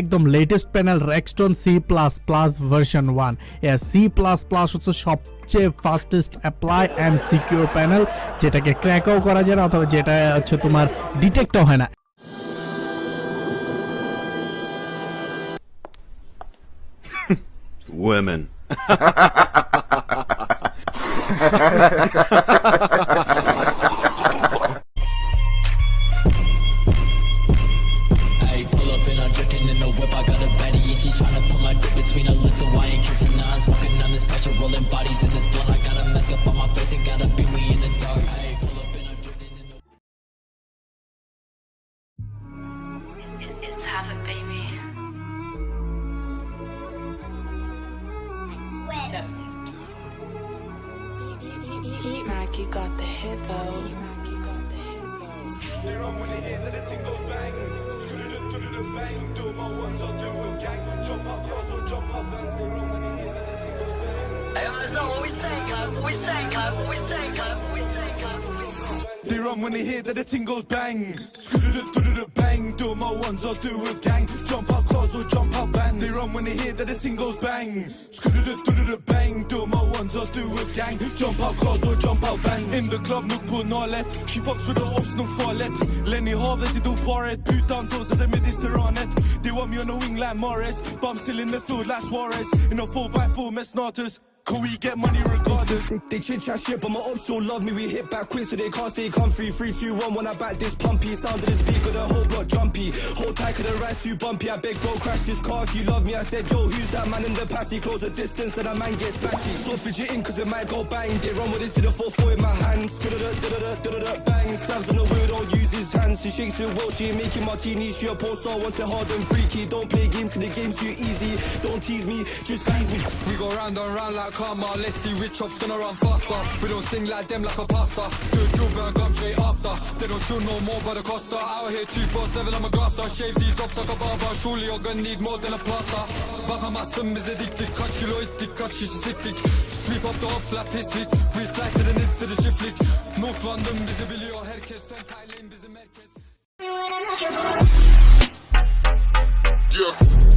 একদম latest panel rexotron C++ version 1। C++ হচ্ছে সবচেয়ে fastest apply and secure panel, যেটাকে ক্র্যাকও করা যায় না অথবা যেটা হচ্ছে তোমার ডিটেক্টও হয় না। Women. She's tryna put my dick between her lips, so I ain't kissing. Now I'm smoking on this pressure, rolling bodies in this blunt. I got a mask up on my face and gotta beat me in the dark. Ayy, pull up and I'm drifting in the. It's half it, baby. I swear. Yes. Mackie got the hit though. They run when they hear that the thing goes bang. Do the bang, do my ones, I'll do a gang. Jump up cars or jump up bands. They run when they hear that the thing goes bang. Hey, that's not what we say, guys. What we say, guys. What we say, guys. What we say, guys. They run when they hear that the thing goes bang. Do bang, do my ones, I'll do a gang. Jump up cars or jump up bands. They run when they hear that the thing goes bang. Do bang, do my ones, I'll do a gang. Jump up cars or jump up bands. In the club, nuk på nalet. She fucks with the ops, nuk farligt. Lenny Havet, det do paret. Putan dåser det Mediterranet. They want me on the wing like Morris. Bum still in the field like Suarez. In a 4x4 med Snatus. Can we get money regardless? They chit chat shit, but my ops still love me. We hit back quick, so they can't stay comfy. 3, 2, 1, when I back this pumpy. Sound of the speaker, the whole block jumpy. Hold tight, cause the ride's too bumpy. I beg, bro, crash this car if you love me. I said, yo, who's that man in the past? He close the distance, then a man gets splashy. Stop fidgeting, cause it might go bang. They run with it, see the 4-4 in my hands. Bang, Sam's on the wheel, don't use his hands. She shakes it well, she ain't making martini. She a porn star, wants it hard and freaky. Don't play games, cause the game's too easy. Don't tease me, just please me. We go round and round like karma. Let's see which chop's gonna run faster. We don't sing like them like a pasta. Do a drill burn, come straight after. They don't chill no more by the Costa. Out here 247, I'm a grafter. Shave these ups like a barber. Surely you're gonna need more than a plaster. Bakamazsın bize diktik. Kaç kilo ettik, kaç kişi siktik. Sweep up the ops like pislik. We slide to the nits to the çiftlik. North London bizi biliyor herkes. Tentayleyin bizim herkes. Yeah.